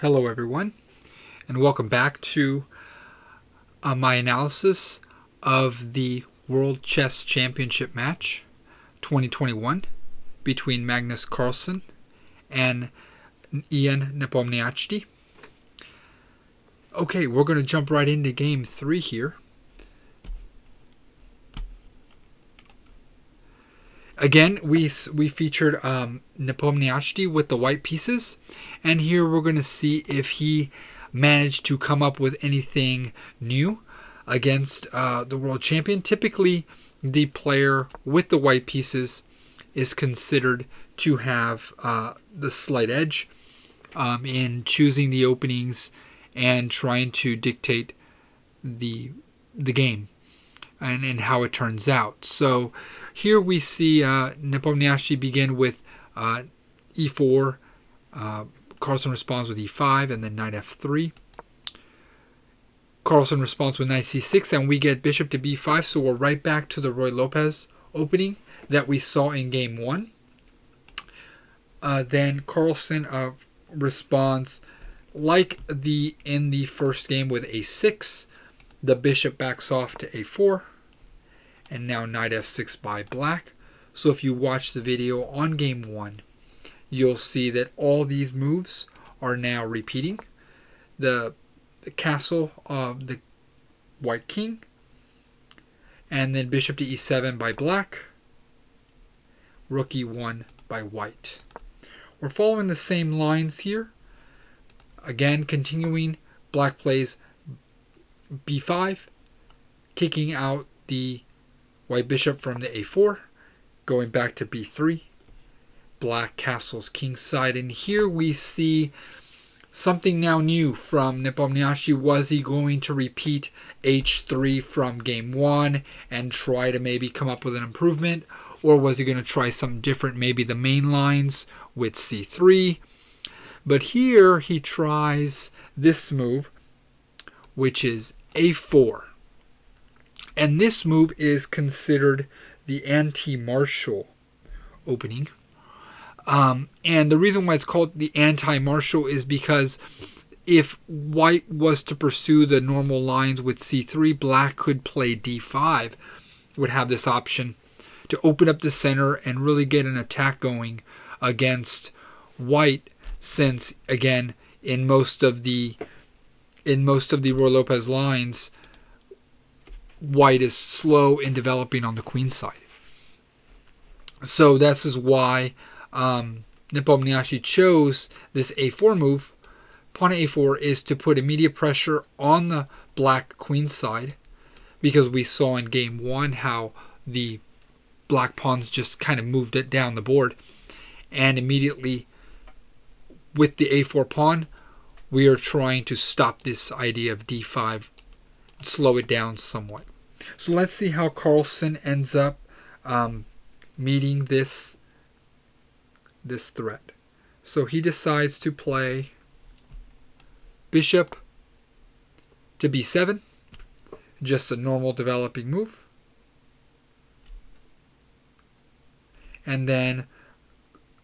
Hello everyone, and welcome back to my analysis of the World Chess Championship match 2021 between Magnus Carlsen and Aaron Reyes. Okay, we're going to jump right into game 3 here. Again, we featured Reyes with the white pieces, and here we're going to see if he managed to come up with anything new against the world champion. Typically, the player with the white pieces is considered to have the slight edge in choosing the openings and trying to dictate the game and how it turns out. So here we see Reyes begin with e4. Carlsen responds with e5 and then knight f3. Carlsen responds with knight c6, and we get bishop to b5. So we're right back to the Ruy Lopez opening that we saw in game 1. Then Carlsen responds like in the first game with a6. The bishop backs off to a4. And now knight f6 by black. So if you watch the video on game 1, you'll see that all these moves are now repeating. The castle of the white king, and then bishop to e7 by black, rook e1 by white. We're following the same lines here. Again, continuing, black plays b5, kicking out the white bishop from the a4, going back to b3. Black castles kingside, and here we see something now new from Reyes. Was he going to repeat h3 from game 1 and try to maybe come up with an improvement, or was he going to try something different, maybe the main lines with c3? But here he tries this move, which is a4. And this move is considered the anti-martial opening. And the reason why it's called the anti-martial is because if white was to pursue the normal lines with c3, black could play d5, would have this option to open up the center and really get an attack going against white, since again in most of the Ruy Lopez lines, white is slow in developing on the queen side. So this is why Reyes chose this a4 move. Pawn a4 is to put immediate pressure on the black queen side, because we saw in game 1 how the black pawns just kind of moved it down the board, and immediately with the a4 pawn we are trying to stop this idea of d5, slow it down somewhat. So let's see how Carlsen ends up meeting this threat. So he decides to play bishop to b7, just a normal developing move. And then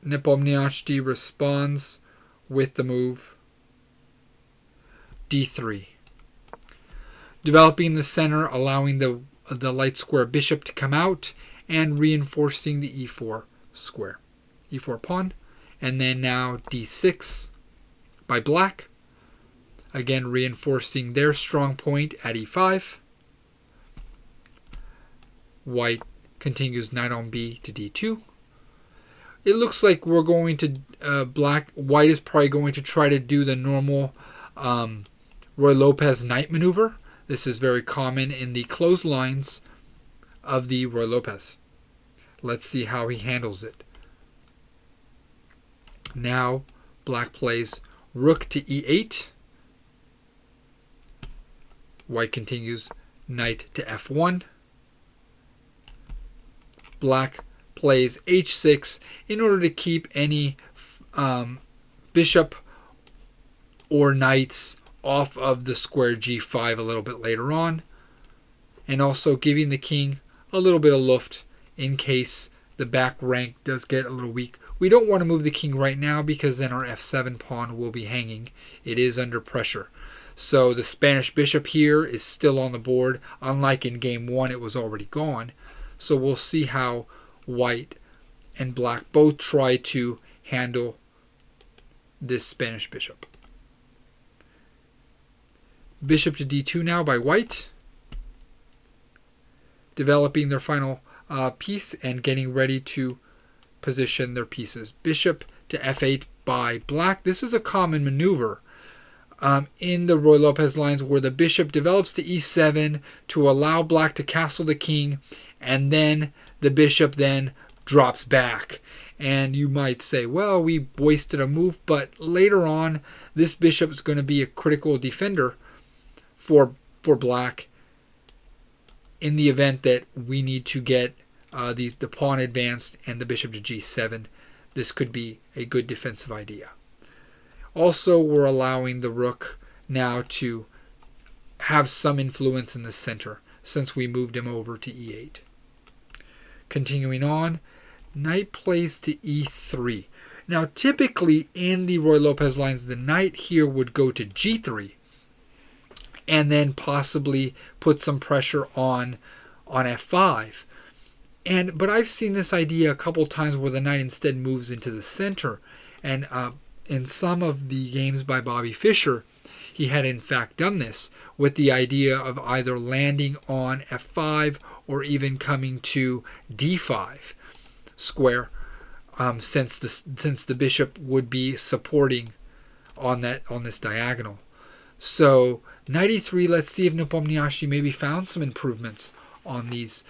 Reyes responds with the move d3. Developing the center, allowing the light square bishop to come out, and reinforcing the e4 square. e4 pawn, and then now d6 by black, again reinforcing their strong point at e5. White continues knight on b to d2. It looks like we're going to white is probably going to try to do the normal Ruy Lopez knight maneuver. This is very common in the closed lines of the Ruy Lopez. Let's see how he handles it. Now black plays rook to e8. White continues knight to f1. Black plays h6 in order to keep any bishop or knights off of the square g5 a little bit later on, and also giving the king a little bit of luft in case the back rank does get a little weak We don't want to move the king right now because then our f7 pawn will be hanging. It is under pressure. So the Spanish bishop here is still on the board. Unlike in game 1, it was already gone. So we'll see how white and black both try to handle this Spanish bishop. Bishop to d2 now by white. Developing their final piece and getting ready to position their pieces. Bishop to f8 by black. This is a common maneuver in the Ruy Lopez lines where the bishop develops to e7 to allow black to castle the king, and then the bishop then drops back. And you might say, well, we wasted a move, but later on this bishop is going to be a critical defender for black in the event that we need to get the pawn advanced and the bishop to g7. This could be a good defensive idea. Also, we're allowing the rook now to have some influence in the center since we moved him over to e8. Continuing on, knight plays to e3. Now, typically in the Ruy Lopez lines, the knight here would go to g3 and then possibly put some pressure on f5. But I've seen this idea a couple times where the knight instead moves into the center. And in some of the games by Bobby Fischer, he had in fact done this with the idea of either landing on f5 or even coming to d5 square, since the bishop would be supporting on this diagonal. So knight e3. Let's see if Nepomniachtchi maybe found some improvements on these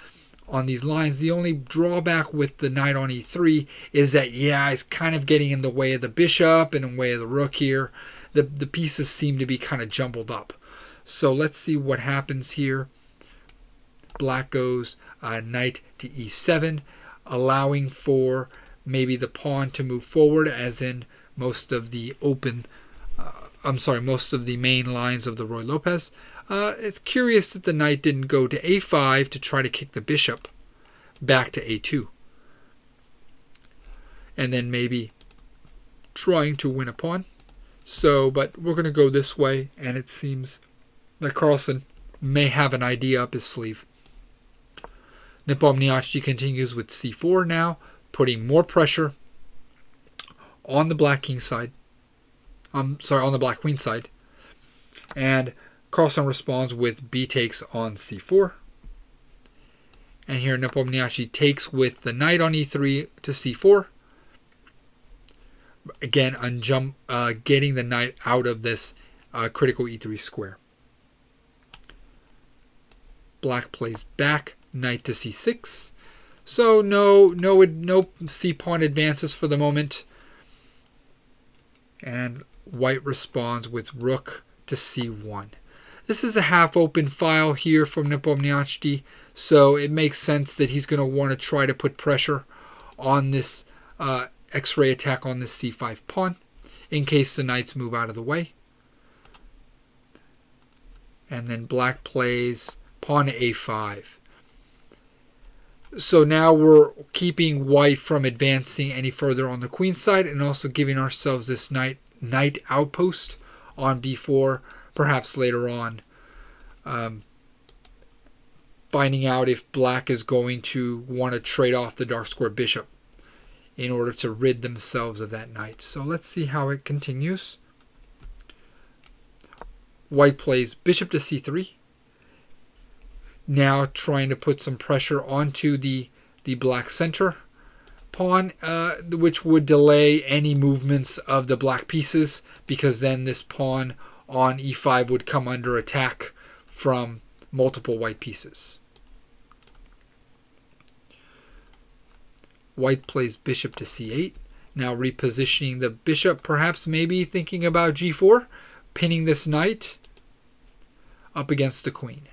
lines. The only drawback with the knight on e3 is that, yeah, it's kind of getting in the way of the bishop and in the way of the rook here. The pieces seem to be kind of jumbled up. So let's see what happens here. Black goes knight to e7, allowing for maybe the pawn to move forward, as in most of the most of the main lines of the Ruy Lopez. It's curious that the knight didn't go to a5 to try to kick the bishop back to a2. And then maybe trying to win a pawn. But we're going to go this way, and it seems that Carlsen may have an idea up his sleeve. Nepomniachtchi continues with c4 now, putting more pressure on the black king side. On the black queen side. And Carlsen responds with b takes on c4. And here Nepomniachtchi takes with the knight on e3 to c4. Again, getting the knight out of this critical e3 square. Black plays back, knight to c6. So no c-pawn advances for the moment. And white responds with rook to c1. This is a half-open file here from Nepomniachtchi, so it makes sense that he's going to want to try to put pressure on this X-ray attack on this c5 pawn in case the knights move out of the way. And then black plays pawn to a5. So now we're keeping white from advancing any further on the queen side and also giving ourselves this knight outpost on b4, perhaps later on. Finding out if black is going to want to trade off the dark square bishop in order to rid themselves of that knight. So let's see how it continues. White plays bishop to c3. Now trying to put some pressure onto the black center pawn, which would delay any movements of the black pieces, because then this pawn on e5 would come under attack from multiple white pieces. White plays bishop to c8. Now repositioning the bishop, perhaps maybe thinking about g4, pinning this knight up against the queen.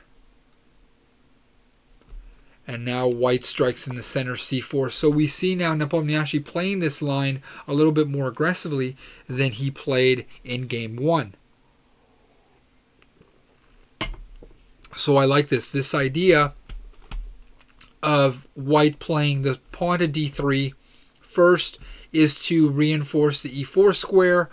And now white strikes in the center c4. So we see now Nepomniachtchi playing this line a little bit more aggressively than he played in game 1. So I like this idea of white playing the pawn to d3 first is to reinforce the e4 square,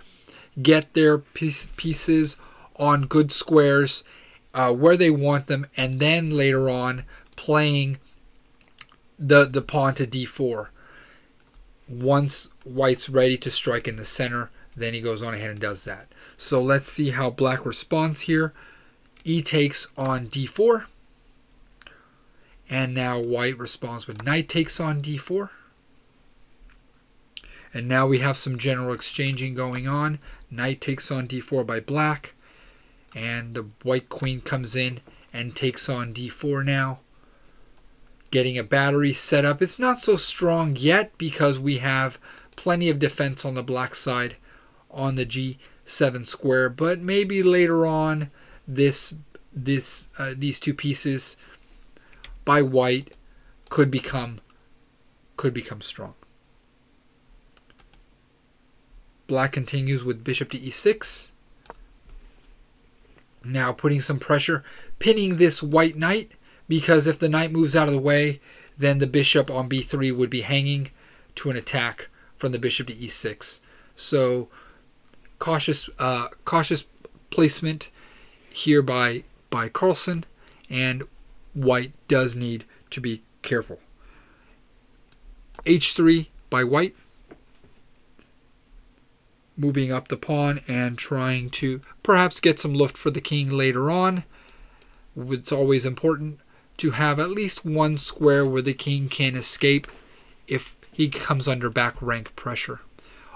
get their pieces on good squares where they want them, and then later on playing the pawn to d4. Once white's ready to strike in the center, then he goes on ahead and does that. So let's see how black responds here. E takes on d4. And now white responds with knight takes on d4. And now we have some general exchanging going on. Knight takes on d4 by black. And the white queen comes in and takes on d4 now. Getting a battery set up. It's not so strong yet because we have plenty of defense on the black side on the g7 square. But maybe later on these two pieces by white could become strong. Black continues with bishop to e6. Now putting some pressure, pinning this white knight, because if the knight moves out of the way, then the bishop on b3 would be hanging to an attack from the bishop to e6. So cautious placement here by Carlsen, and white does need to be careful. h3 by white, moving up the pawn and trying to perhaps get some luft for the king later on. It's always important to have at least one square where the king can escape if he comes under back rank pressure.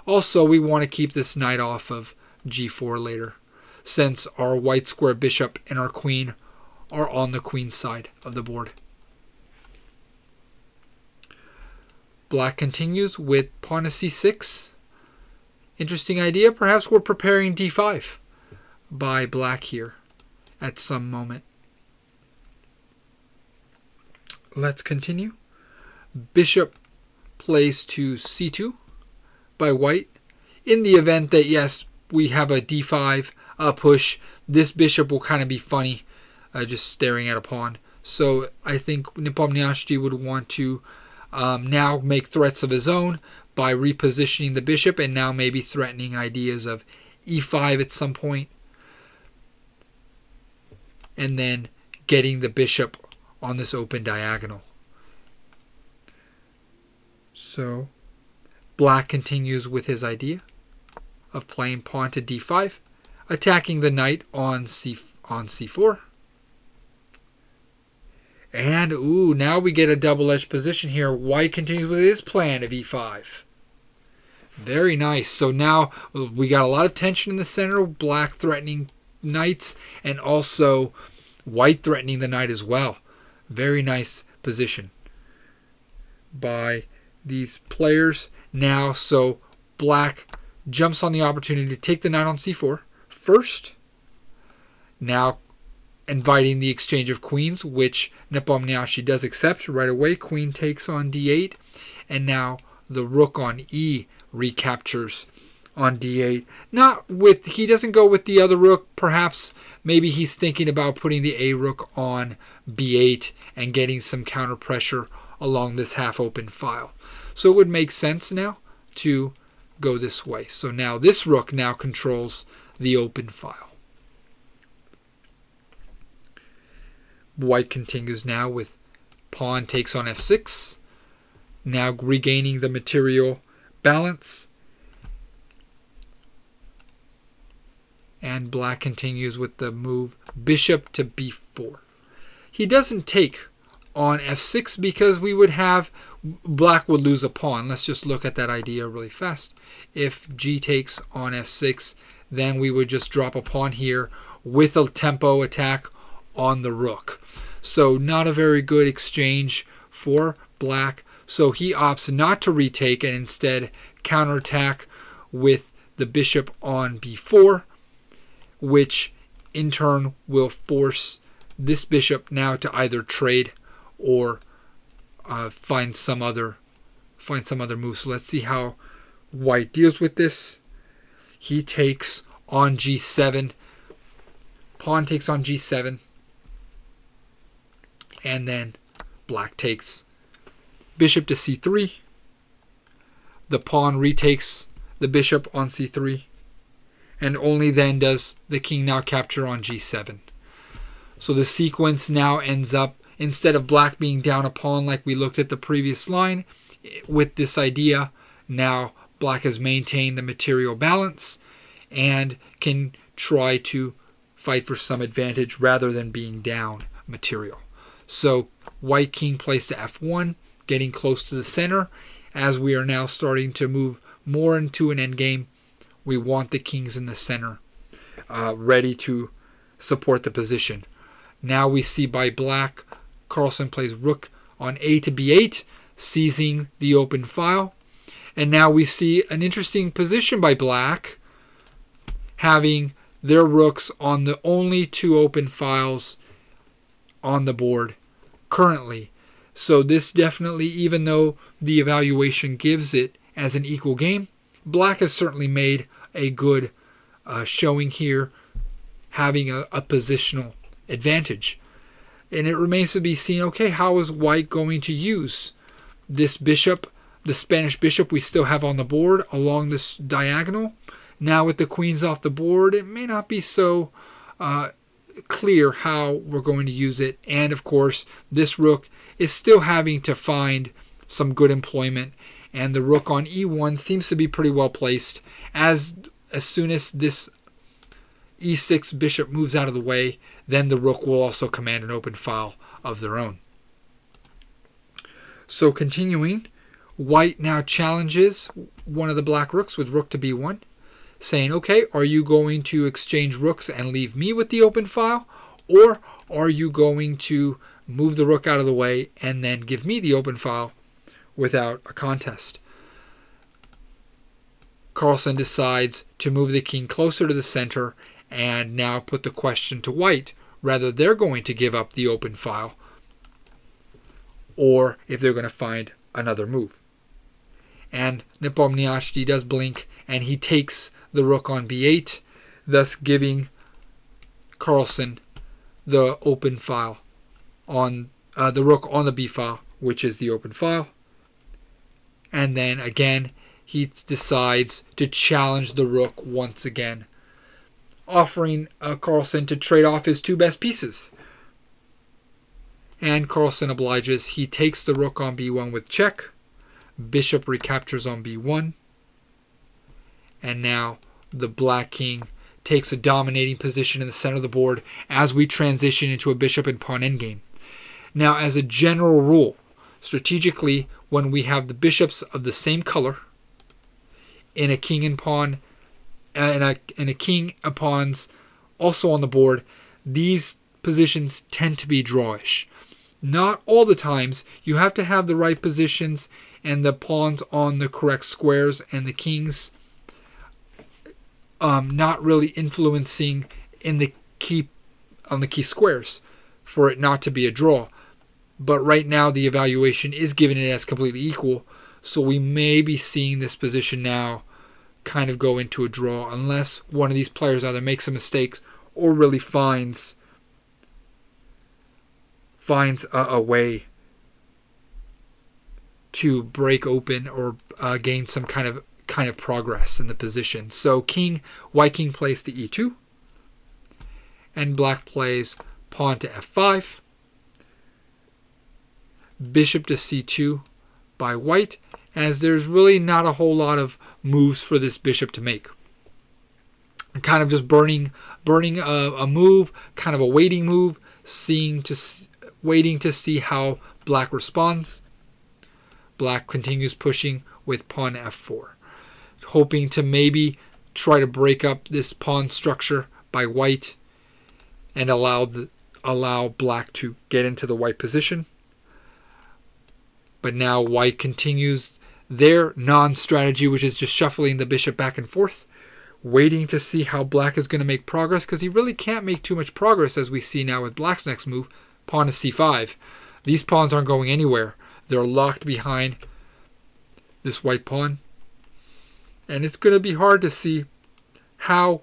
Also, we want to keep this knight off of g4 later, since our white square bishop and our queen are on the queen side of the board. Black continues with pawn to c6. Interesting idea. Perhaps we're preparing d5 by black here at some moment. Let's continue. Bishop plays to c2 by white. In the event that, yes, we have a d5 push, this bishop will kind of be funny, just staring at a pawn. So I think Nepomniachtchi would want to now make threats of his own by repositioning the bishop, and now maybe threatening ideas of e5 at some point, and then getting the bishop on this open diagonal. So black continues with his idea of playing pawn to d5, attacking the knight on c4. And now we get a double-edged position here. White continues with his plan of e5. Very nice. So now we got a lot of tension in the center. Black threatening knights, and also white threatening the knight as well. Very nice position by these players now. So black jumps on the opportunity to take the knight on c4 first. Now inviting the exchange of queens, which Nepomniachtchi does accept right away. Queen takes on d8, and now the rook on e recaptures on d8. He doesn't go with the other rook. Perhaps maybe he's thinking about putting the a rook on b8 and getting some counter pressure along this half open file. So it would make sense now to go this way. So now this rook now controls the open file. White continues now with pawn takes on f6, now regaining the material balance. And black continues with the move bishop to b4. He doesn't take on f6 because black would lose a pawn. Let's just look at that idea really fast. If g takes on f6, then we would just drop a pawn here with a tempo attack on the rook. So not a very good exchange for black. So he opts not to retake and instead counterattack with the bishop on b4, which in turn will force this bishop now to either trade or find some other move. So let's see how white deals with this. He takes on g7. Pawn takes on g7. And then black takes bishop to c3. the pawn retakes the bishop on c3, and only then does the king now capture on g7. So the sequence now ends up, instead of black being down a pawn like we looked at the previous line, with this idea, now black has maintained the material balance and can try to fight for some advantage rather than being down material. So white king plays to f1, getting close to the center. As we are now starting to move more into an endgame, we want the kings in the center ready to support the position. Now we see by black, Carlsen plays rook on a to b8, seizing the open file. And now we see an interesting position by black, having their rooks on the only two open files on the board currently. So this definitely, even though the evaluation gives it as an equal game, black has certainly made a good showing here, having a positional advantage. And it remains to be seen, okay, how is white going to use this bishop, the Spanish bishop we still have on the board along this diagonal? Now with the queens off the board, it may not be so clear how we're going to use it. And of course, this rook is still having to find some good employment. And the rook on e1 seems to be pretty well placed. As soon as this e6 bishop moves out of the way, then the rook will also command an open file of their own. So continuing, white now challenges one of the black rooks with rook to b1, saying, okay, are you going to exchange rooks and leave me with the open file? Or are you going to move the rook out of the way and then give me the open file without a contest? Carlsen decides to move the king closer to the center and now put the question to white, whether they're going to give up the open file or if they're going to find another move. And Nepomniachtchi does blink, and he takes the rook on b8, thus giving Carlsen the open file on the rook on the b file, which is the open file. And then again, he decides to challenge the rook once again, offering Carlsen to trade off his two best pieces. And Carlsen obliges. He takes the rook on b1 with check. Bishop recaptures on b1. And now the black king takes a dominating position in the center of the board as we transition into a bishop and pawn endgame. Now, as a general rule, strategically, when we have the bishops of the same color in a king and pawn, and a king and pawns also on the board, these positions tend to be drawish. Not all the times. You have to have the right positions and the pawns on the correct squares and the kings not really influencing in the key squares for it not to be a draw. But right now the evaluation is giving it as completely equal, so we may be seeing this position now kind of go into a draw unless one of these players either makes a mistake or really finds a way to break open or gain some kind of progress in the position. So white king plays to e2, and black plays pawn to f5, bishop to c2 by white, as there's really not a whole lot of moves for this bishop to make. Kind of just burning a move, kind of a waiting move, waiting to see how black responds. Black continues pushing with pawn f4, hoping to maybe try to break up this pawn structure by white and allow black to get into the white position. But now white continues their non-strategy, which is just shuffling the bishop back and forth, waiting to see how black is going to make progress, because he really can't make too much progress, as we see now with black's next move, pawn to c5. These pawns aren't going anywhere. They're locked behind this white pawn. And it's going to be hard to see how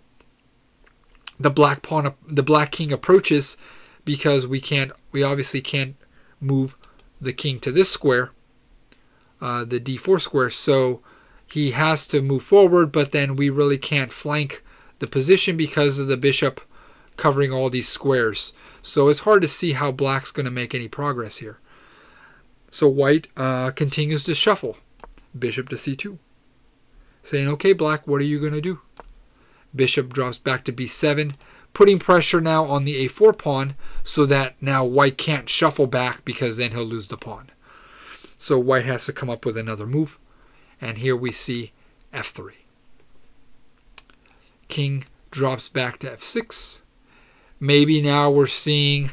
the black king approaches, because we obviously can't move the king to this square, the d4 square. So he has to move forward, but then we really can't flank the position because of the bishop covering all these squares. So it's hard to see how black's going to make any progress here. So white continues to shuffle. Bishop to c2. Saying, okay, black, what are you going to do? Bishop drops back to b7, putting pressure now on the a4 pawn so that now white can't shuffle back because then he'll lose the pawn. So white has to come up with another move. And here we see f3. King drops back to f6. Maybe now we're seeing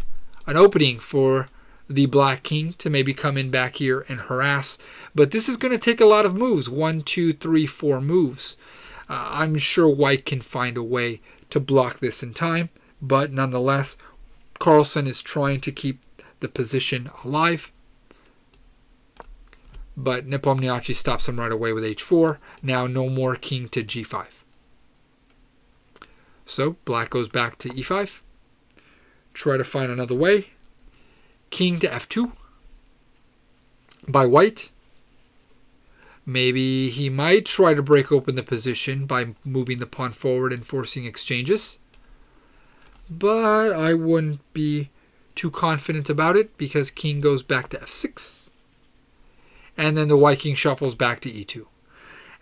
an opening for the black king to maybe come in back here and harass. But this is going to take a lot of moves. 1, 2, 3, 4 moves. I'm sure white can find a way to block this in time. But nonetheless, Carlsen is trying to keep the position alive. But Nepomniachtchi stops him right away with h4. Now no more king to g5. So black goes back to e5. Try to find another way. King to f2 by white. Maybe he might try to break open the position by moving the pawn forward and forcing exchanges. But I wouldn't be too confident about it because king goes back to f6. And then the white king shuffles back to e2.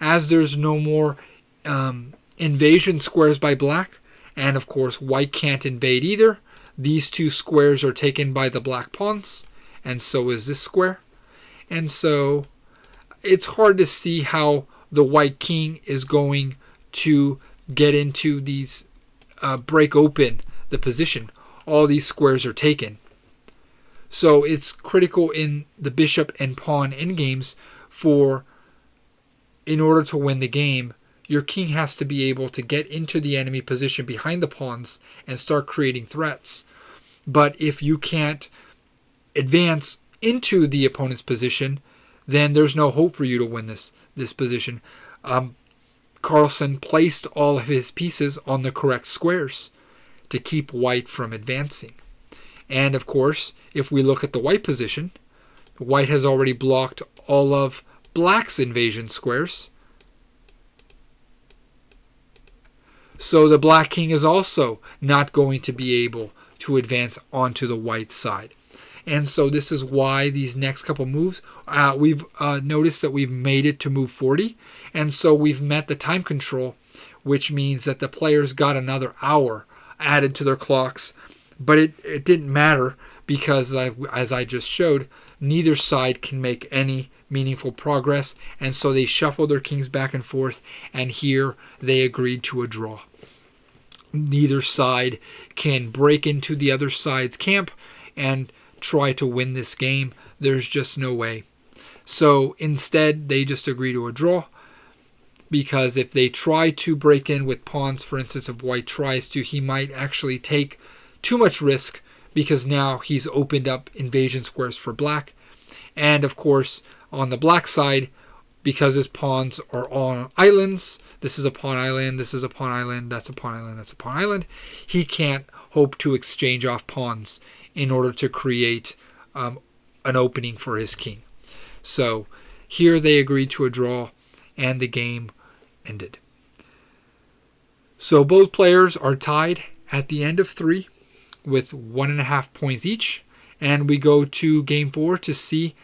As there's no more invasion squares by black, and of course white can't invade either, these two squares are taken by the black pawns, and so is this square. And so it's hard to see how the white king is going to get into these, break open the position. All these squares are taken. So it's critical in the bishop and pawn endgames in order to win the game, your king has to be able to get into the enemy position behind the pawns and start creating threats. But if you can't advance into the opponent's position, then there's no hope for you to win this position. Carlsen placed all of his pieces on the correct squares to keep white from advancing. And of course, if we look at the white position, white has already blocked all of black's invasion squares. So the black king is also not going to be able to advance onto the white side. And so this is why these next couple moves, we've noticed that we've made it to move 40. And so we've met the time control, which means that the players got another hour added to their clocks. But it didn't matter because, as I just showed, neither side can make any meaningful progress. And so they shuffled their kings back and forth. And here they agreed to a draw. Neither side can break into the other side's camp and try to win this game. There's just no way. So instead, they just agree to a draw. Because if they try to break in with pawns, for instance, if white tries to, he might actually take too much risk because now he's opened up invasion squares for black. And of course, on the black side, because his pawns are on islands, this is a pawn island, this is a pawn island, that's a pawn island, that's a pawn island, he can't hope to exchange off pawns in order to create an opening for his king. So here they agreed to a draw and the game ended. So both players are tied at the end of 3 with 1.5 points each, and we go to game 4 to see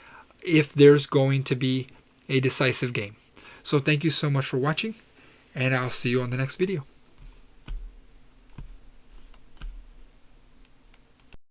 if there's going to be a decisive game. So thank you so much for watching, and I'll see you on the next video.